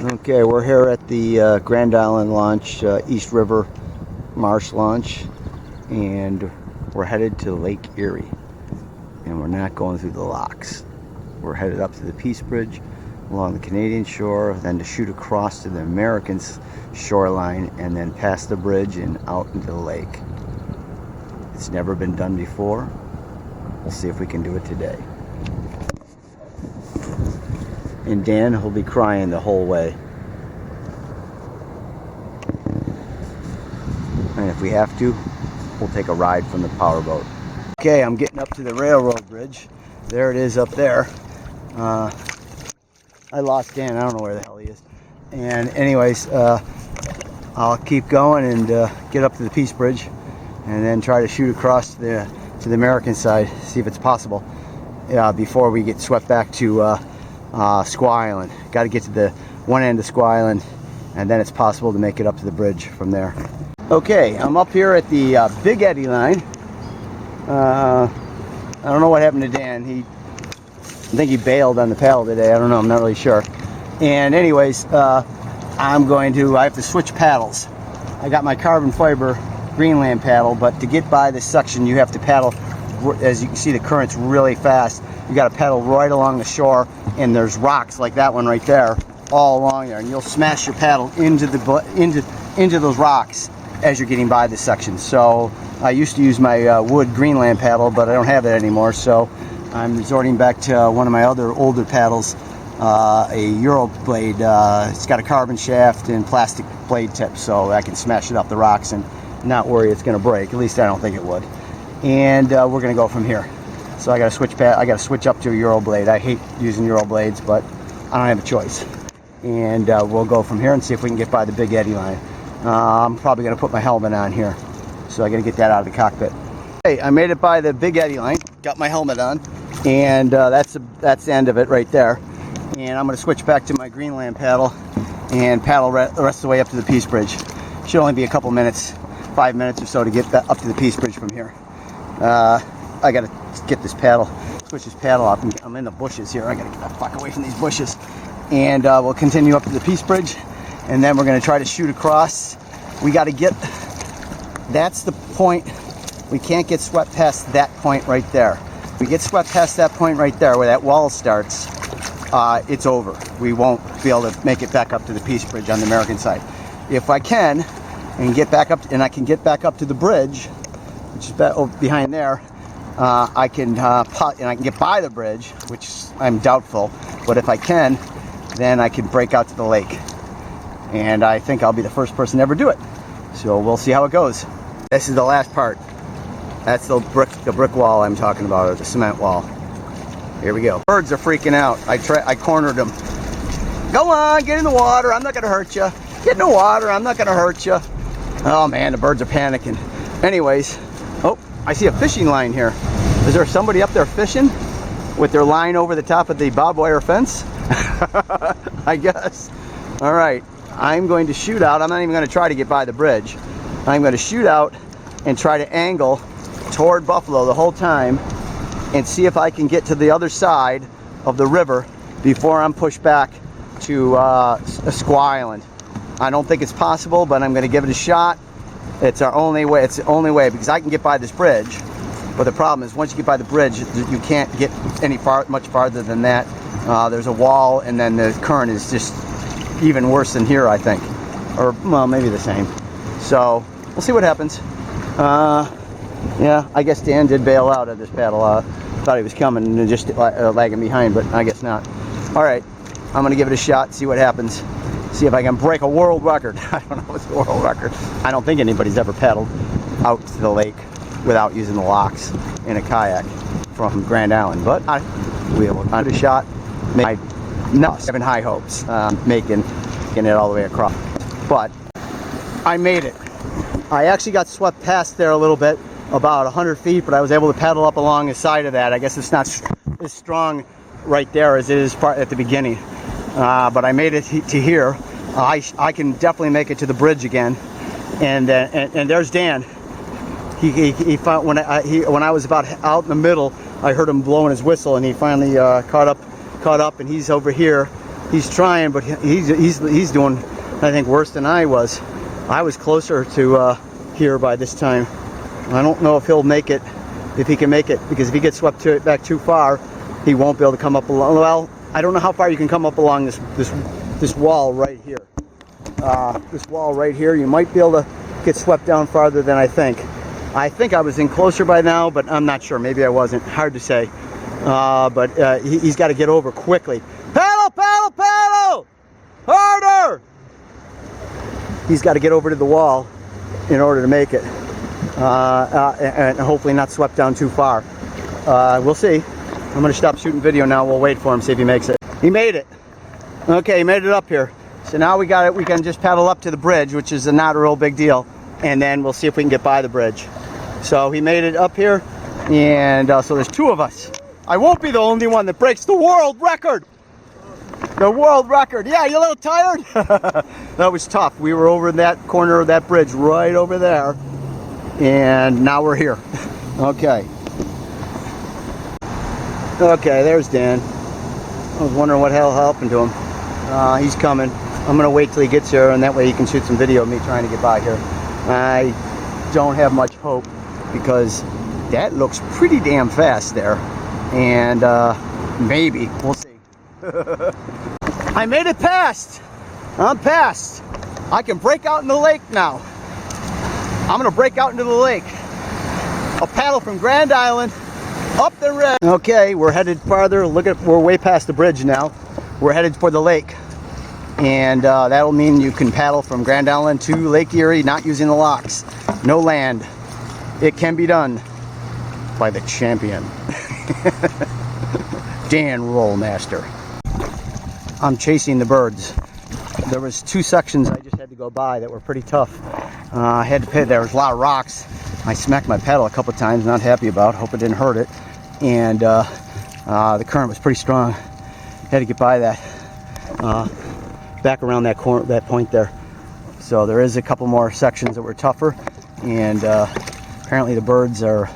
Okay, we're here at the Grand Island launch, East River Marsh launch, and we're headed to Lake Erie. And we're not going through the locks. We're headed up to the Peace Bridge along the Canadian shore, then to shoot across to the American shoreline, and then past the bridge and out into the lake. It's never been done before. We'll see if we can do it today. And Dan will be crying the whole way. And if we have to, we'll take a ride from the powerboat. Okay, I'm getting up to the railroad bridge. There it is up there. I lost Dan. I don't know where the hell he is. And anyways, I'll keep going and get up to the Peace Bridge, and then try to shoot across to the American side, see if it's possible, before we get swept back to Squaw Island. Got to get to the one end of Squaw Island, and then it's possible to make it up to the bridge from there. Okay, I'm up here at the Big Eddy line. I don't know what happened to Dan. I think he bailed on the paddle today. I don't know. I'm not really sure. And anyways, I have to switch paddles. I got my carbon fiber Greenland paddle, but to get by this section, you have to paddle. As you can see, the current's really fast. You got to paddle right along the shore, and there's rocks like that one right there, all along there, and you'll smash your paddle into those rocks as you're getting by this section. So I used to use my wood Greenland paddle, but I don't have it anymore. So I'm resorting back to one of my other older paddles, a Euro blade. It's got a carbon shaft and plastic blade tip, so I can smash it up the rocks and not worry it's going to break. At least I don't think it would. And we're going to go from here. So I got to switch up to a Euro blade. I hate using Euro blades, but I don't have a choice. And we'll go from here and see if we can get by the Big Eddy line. I'm probably going to put my helmet on here, so I got to get that out of the cockpit. Hey, I made it by the Big Eddy line. Got my helmet on, and that's the end of it right there. And I'm going to switch back to my Greenland paddle and paddle the rest of the way up to the Peace Bridge. Should only be a couple minutes, 5 minutes or so to get up to the Peace Bridge from here. I got to get this paddle, switch this paddle up. I'm in the bushes here. I got to get the fuck away from these bushes. And we'll continue up to the Peace Bridge, and then we're going to try to shoot across. We got to get, that's the point. We can't get swept past that point right there. If we get swept past that point right there where that wall starts, it's over. We won't be able to make it back up to the Peace Bridge on the American side. If I can, and get back up, and I can get back up to the bridge, which is behind there, I can get by the bridge, which I'm doubtful, but if I can, then I can break out to the lake. And I think I'll be the first person to ever do it. So we'll see how it goes. This is the last part. That's the brick wall I'm talking about, or the cement wall. Here we go. Birds are freaking out. I cornered them. Go on, get in the water. I'm not gonna hurt you. Get in the water. I'm not gonna hurt you. Oh man, the birds are panicking. Anyways, oh, I see a fishing line here. Is there somebody up there fishing with their line over the top of the barbed wire fence? I guess. All right, I'm going to shoot out. I'm not even going to try to get by the bridge. I'm going to shoot out and try to angle toward Buffalo the whole time and see if I can get to the other side of the river before I'm pushed back to Squaw Island. I don't think it's possible, but I'm going to give it a shot. It's our only way. It's the only way, because I can get by this bridge, but the problem is once you get by the bridge, you can't get much farther than that. There's a wall, and then the current is just even worse than here, I think, or well, maybe the same. So we'll see what happens. Yeah, I guess Dan did bail out of this paddle. Thought he was coming and just lagging behind, but I guess not. All right, I'm gonna give it a shot, see what happens. See if I can break a world record. I don't know what's the world record. I don't think anybody's ever paddled out to the lake without using the locks in a kayak from Grand Island, but I will give it a shot. Having high hopes, making it all the way across. But I made it. I actually got swept past there a little bit, about 100 feet, but I was able to paddle up along the side of that. I guess it's not as strong right there as it is at the beginning. But I made it to here. I can definitely make it to the bridge again, and there's Dan. He found when I was about out in the middle, I heard him blowing his whistle, and he finally caught up, and he's over here He's trying, but he's doing, I think, worse than I was. I was closer to here by this time. I don't know if he'll make it, if he can make it, because if he gets swept back too far, he won't be able to come up along. Well, I don't know how far you can come up along this wall right here. This wall right here, you might be able to get swept down farther than I think. I think I was in closer by now, but I'm not sure. Maybe I wasn't. Hard to say. But he's got to get over quickly. Paddle, paddle, paddle! Harder! He's got to get over to the wall in order to make it. And hopefully not swept down too far. We'll see. I'm going to stop shooting video now. We'll wait for him, see if he makes it. He made it. Okay, he made it up here. So now we got it. We can just paddle up to the bridge, which is not a real big deal. And then we'll see if we can get by the bridge. So he made it up here. And so there's two of us. I won't be the only one that breaks the world record. The world record. Yeah, you a little tired? That was tough. We were over in that corner of that bridge right over there. And now we're here. Okay. Okay, there's Dan. I was wondering what hell happened to him. He's coming. I'm going to wait till he gets here, and that way he can shoot some video of me trying to get by here. I don't have much hope because that looks pretty damn fast there. And maybe. We'll see. I made it past. I'm past. I can break out in the lake now. I'm going to break out into the lake. I'll paddle from Grand Island up the river. Okay, we're headed farther. Look at, we're way past the bridge now. We're headed for the lake. And that'll mean you can paddle from Grand Island to Lake Erie, not using the locks. No land. It can be done by the champion. Dan Rollmaster. I'm chasing the birds. There was two sections I just had to go by that were pretty tough. I had to pay, there was a lot of rocks. I smacked my paddle a couple times, not happy about, hope it didn't hurt it. And the current was pretty strong. Had to get by that. Back around that corner, that point there. So there is a couple more sections that were tougher, and apparently the birds are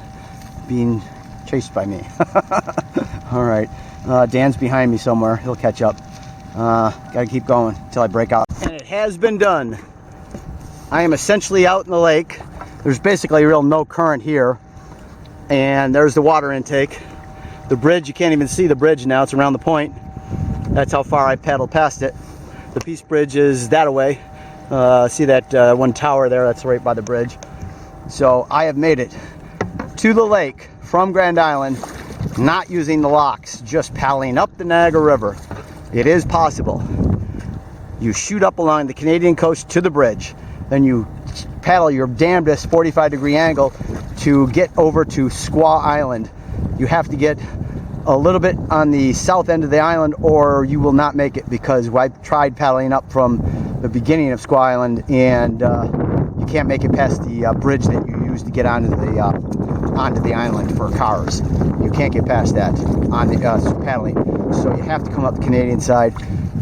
being chased by me. All right, Dan's behind me somewhere. He'll catch up. Gotta keep going until I break out. And it has been done. I am essentially out in the lake. There's basically real no current here, and there's the water intake. The bridge, you can't even see the bridge now. It's around the point. That's how far I paddled past it. The Peace Bridge is that away. See that one tower there? That's right by the bridge. So I have made it to the lake from Grand Island, not using the locks, just paddling up the Niagara River. It is possible. You shoot up along the Canadian coast to the bridge, then you paddle your damnedest 45-degree angle to get over to Squaw Island. You have to get a little bit on the south end of the island, or you will not make it, because I tried paddling up from the beginning of Squaw Island, and you can't make it past the bridge that you use to get onto the island for cars. You can't get past that on the paddling. So you have to come up the Canadian side,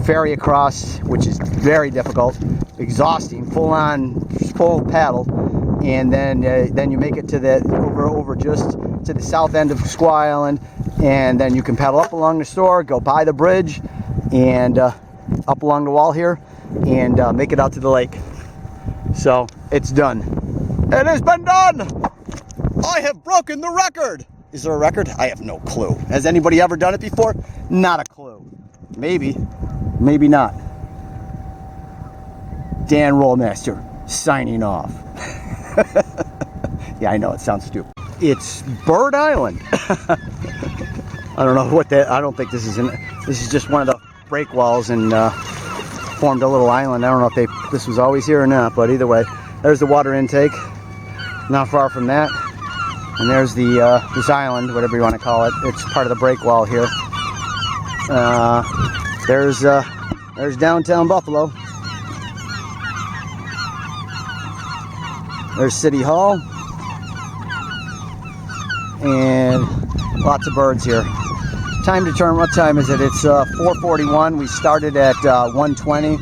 ferry across, which is very difficult, exhausting, full paddle, and then you make it to the over just to the south end of Squaw Island, and then you can paddle up along the shore, go by the bridge, and up along the wall here, and make it out to the lake. So it's done. It has been done. I have broken the record. Is there a record? I have no clue. Has anybody ever done it before? Not a clue. Maybe, maybe not. Dan Rollmaster signing off. Yeah, I know it sounds stupid. It's Bird Island. I don't know what that. I don't think this is this is just one of the break walls, and formed a little island. I don't know if this was always here or not, but either way, there's the water intake. Not far from that. And there's the this island, whatever you want to call it. It's part of the break wall here. There's downtown Buffalo. There's City Hall. And lots of birds here. Time to turn, what time is it? It's 4:41. We started at 1:20.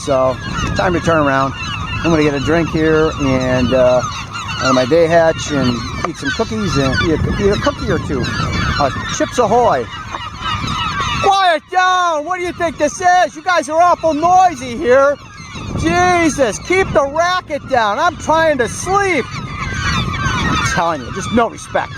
So time to turn around. I'm gonna get a drink here and my day hatch and eat some cookies and eat a cookie or two. Chips Ahoy! Quiet! Quiet down. What do you think this is? You guys are awful noisy here. Jesus, keep the racket down. I'm trying to sleep. I'm telling you, just no respect.